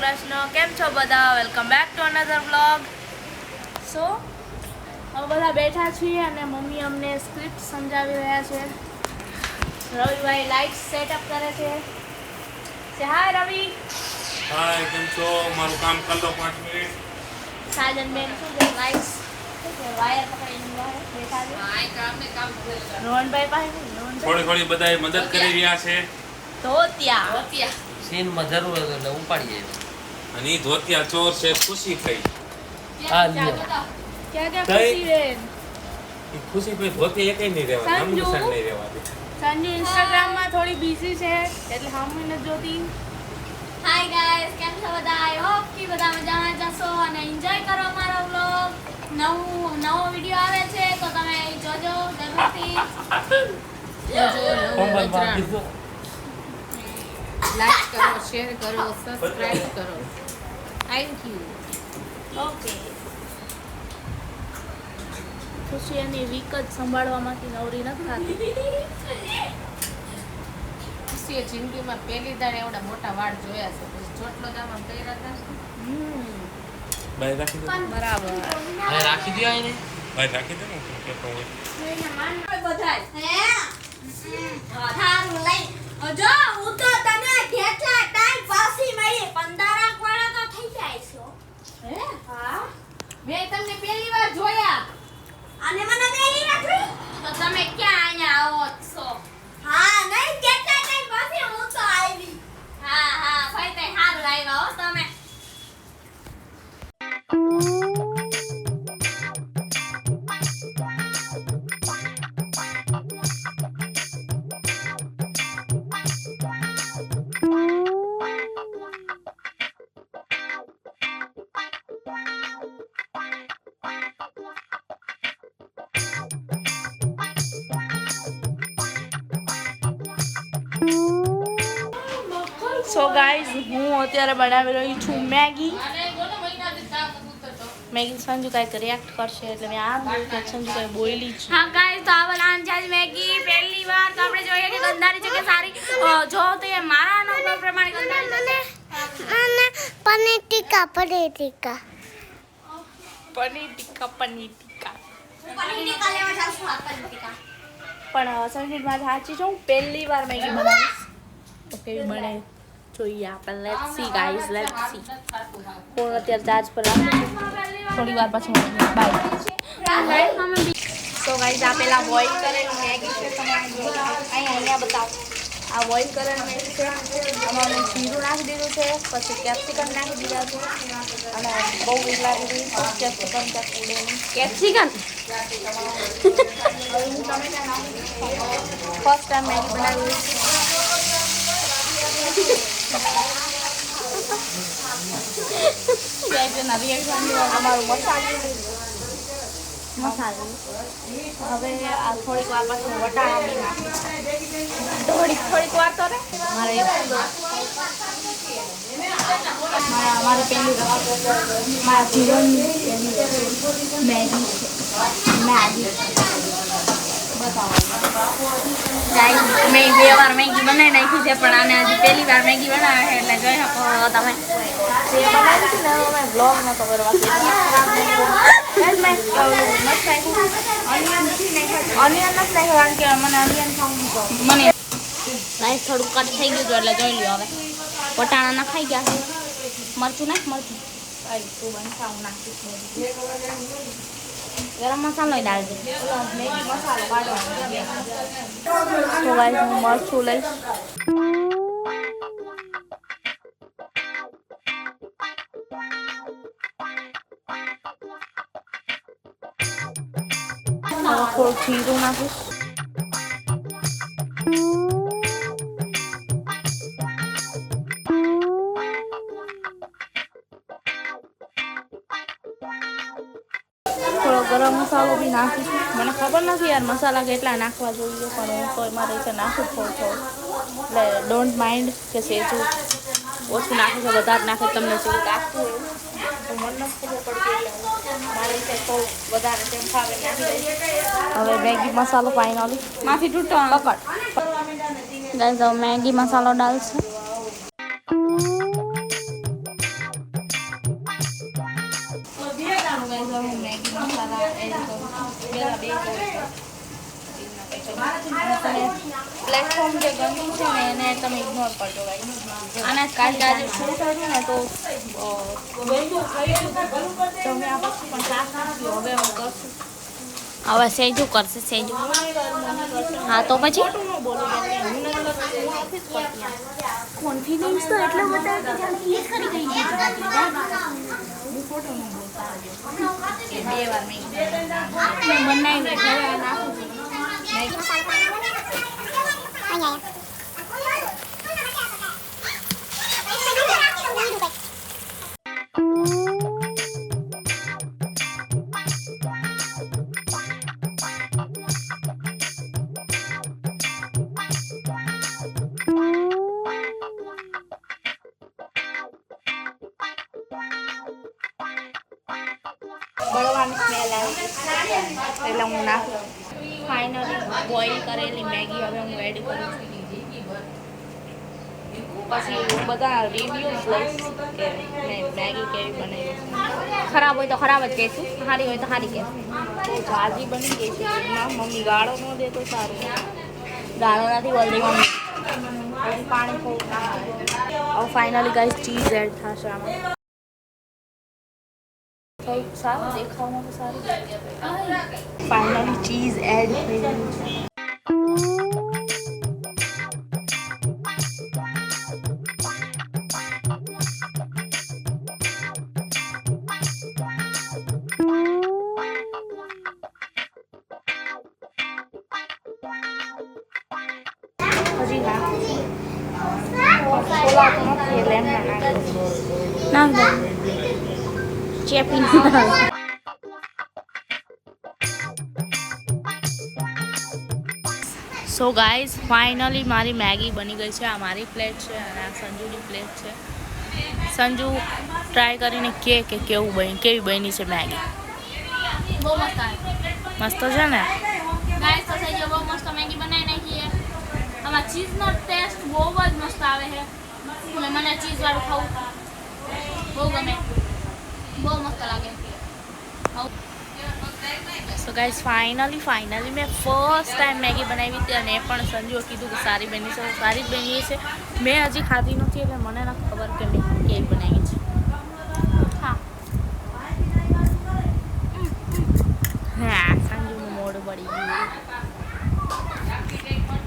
કૃષ્ણ. કેમ છો બધા? Welcome back to another vlog. So હવે બધા બેઠા છીએ અને મમ્મી અમને સ્ક્રિપ્ટ સમજાવી રહ્યા છે. રવિભાઈ લાઇટ સેટઅપ કરે છે. હાય રવિ. હાય, કેમ છો? મારું કામ કરી લો 5 મિનિટ. સાજનબેન શું છે? લાઇટ્સ વાયર પકડીને બેઠા છે. રોહનભાઈ પાસે થોડી બધાય મદદ કરી રહ્યા છે. ધોતિયા સીનમાં જરૂર હોય એટલે ઉપાડીએ. અને ઈ ધોતિયા ચોર છે ખુશી થઈ. હા લ્યો. ક્યાં ખુશી બેન? ઈ ખુશી ભાઈ ધોતિયા એકેય નહીં રહેવા, નામ નિશાન નહીં રહેવા દે. સંજુ ઇન્સ્ટાગ્રામમાં થોડી બિઝી છે એટલે હામું નથી જોતી. હાય ગાઈસ, કેમ છો બધા? આઈ હોપ કે બધા મજામાં જશો અને એન્જોય કરો અમારો વ્લોગ. નવો વિડિયો આવે છે તો તમે જોજો જરૂરથી. લાઈક કરો, શેર કરો, સબસ્ક્રાઇબ કરો. Thank you. ઓકે. ખુશી એની વીક જ સંભાળવામાંથી નવરી નથી થતી. ખુશીએ જિંદગીમાં પહેલી દાડે એવડા મોટા વાળ જોયા છે. પછી ચોટલો દામાં કર્યા હતા. ભાઈ રાખી દો. બરાબર. હવે રાખી દો આને. ભાઈ રાખી દો ને કેતો હોય. સારું લઈ જો હું તો તને કેટલા ટાઈમ પાછી મળી 15 વાળા તો થઈ જાય છો. હે? હા મેં તમને પહેલી વાર જોયા. અને મને બેરી નથી તો તમે ક્યાં અહીંયા આવો છો? હા નહીં કેટલા ટાઈમ પાછી હું તો આવી. હા ભાઈ તે હારું આવ્યા હો તમે. સો ગાઈઝ હું અત્યારે બનાવી રહી છું મેગી. મેગી સંજુ કાંઈક રિએક્ટ કરશે એટલે મેં આમ જોયું કે સંજુ કાંઈ બોલી છે. હા ગાઈસ તો આ વાલા અંજાજ મેગી પહેલી વાર તો આપણે જોઈએ કે ગંધારી છે કે સારી. જો તો એ મારા અનુભવ પ્રમાણે ગંધારી છે. અને પનીર ટીકા પનીર ટીકા. પનીર ટીકા લેવા જાઉં છું. પનીર ટીકા પણ સંજુ માં સાચી છું, પહેલી વાર મેગી બનાવીશ તો કેવી બને જોઈએ આપણે. Let's see guys, let's see. Phone અત્યારે ચાર્જ પર રાખું છું, થોડી વાર પછી બાય. તો ગાઈઝ આ પેલા બોઇલ કરેલી મેગી છે, તમે અહીંયા બતાવો. આ બોઇલ કરેલી મેગી છે, આમાં મેં જીરું નાખી દીધું છે, પછી કેપ્સિકમ નાખી દીધા છે અને બહુ વીક લાગી ગઈ કેપ્સિકમ ત્યાં ઉડેની. કેપ્સિકમ ફર્સ્ટ ટાઈમ મેગી બનાવી. એના રિએક્શન અમારું મસાલું હવે આ થોડીક વાર પછી વટાણા બી નાખીશ. થોડીક વાર તો રે મારે મારી પહેલી મારા જીવનની મેગી છે. મેં 2 વાર મેગી બનાવી નાખી છે પણ આને હજી પહેલી વાર મેગી બનાવે છે એટલે જોઈ શકો તમે. જે બનાવી છે ને અમે બ્લોગ નતો કરવા ઓનિયન નથી નાખ્યું કારણ કે મને ઓનિયન ખાવું મને રાઈસ થોડું કટ થઈ ગયું હતું એટલે જોઈ લ્યો. હવે વટાણા ના ખાઈ ગયા છે. મરચું મરચું તું બંધાવું નાખીશ. ગરમ મસાલો ડાલ દે. મેગી મસાલો કાઢવાનો. તો ગાઈસ હું મરચું લઈશ. થોડું જીરું નાખીશ. થોડો ગરમ મસાલો બી નાખીશું. મને ખબર નથી યાર મસાલા કેટલા નાખવા જોઈએ પણ હું તો મારે રીતે નાખું થોડું એટલે ડોન્ટ માઇન્ડ કે સેજું ઓછું નાખે છે વધારે નાખે તમને જેવું લાગતું હોય તો મને નથી ખબર પડતી એટલે મારે રીતે થોડું વધારે તેમ ફાવે નાખી દઈશ. હવે મેગી મસાલો ફાઇનલી માફી તૂટો પકડ ગાઈસ. હવે મેગી મસાલો ડાલશે. પ્લેટફોર્મ જે ગંદુ છે ને એને તમે ઇગ્નોર કરજો ગાઈસ. આના કારણ કે આજે શૂટ હતું ને તો ગંદુ થઈ ગયું જમ્યા પછી પણ સાફ નથી થયું. હવે હું કરશું. હવે સેજું કરશે સેજું. હા તો પછી ખોટું ન બોલું કેમ કે હું નથી કરતી, હું નથી જ કરતી. કોન્ફિડન્સ તો એટલો બતાવે કે જાણે એ જ કરી ગઈ છે. હું ખોટું ન બોલતા કે 2 વાર મેં બનાવી હવે આ નાખું છું. બળવાની સ્મેલ આવે એટલે હું નાખું. ફાઇનલી બોઇલ કરેલી મેગી હવે હું એડ કરું છું. પછી હું બધા રિવ્યૂઝ લઈશ કે મેં મેગી કેવી બનાવી છે. ખરાબ હોય તો ખરાબ જ કહેશું, સારી હોય તો સારી કહેશું. બહુ જાજી બની ગઈ છે એમાં. મમ્મી ગાળો ન દે તો સારું. ગાળો નથી બોલતી મમ્મી. હવે પાણી થોડું નાખે. હવે ફાઇનલી ગાઈસ ચીઝ એડ થશે આમાં. થોડુંક સારું દેખાવમાં તો સારું. ફાઇનલી ચીઝ એડ થઈ ગયું છે. હજી નાખું છું. છોલા તો નથી એટલે એમને નાખું છું. નાખ દે ચેપી નાખ. સો ગાઈઝ ફાઇનલી મારી મેગી બની ગઈ છે. આ મારી પ્લેટ છે અને આ સંજુની પ્લેટ છે. સંજુ ટ્રાય કરીને કે કેવી બની છે મેગી. બહુ મસ્ત આવે. મસ્ત છે ને. ગાઈસ તો સેજો બહુ મસ્ત મેગી બનાવી નાખી છે. આમાં ચીઝનો ટેસ્ટ બહુ જ મસ્ત આવે છે. અને મને ચીઝ વાળું ખાવું બહુ ગમે. બહુ મસ્ત લાગે. સો ગાઈઝ ફાઇનલી મેં ફર્સ્ટ ટાઈમ મેગી બનાવી હતી અને એ પણ સંજુએ કીધું કે સારી બની છે. સારી જ બની છે. મેં હજી ખાધી નથી એટલે મને નથી ખબર કે મેં કેવી બનાવી છે. હા હા સંજુનું મોઢું બળી ગયું.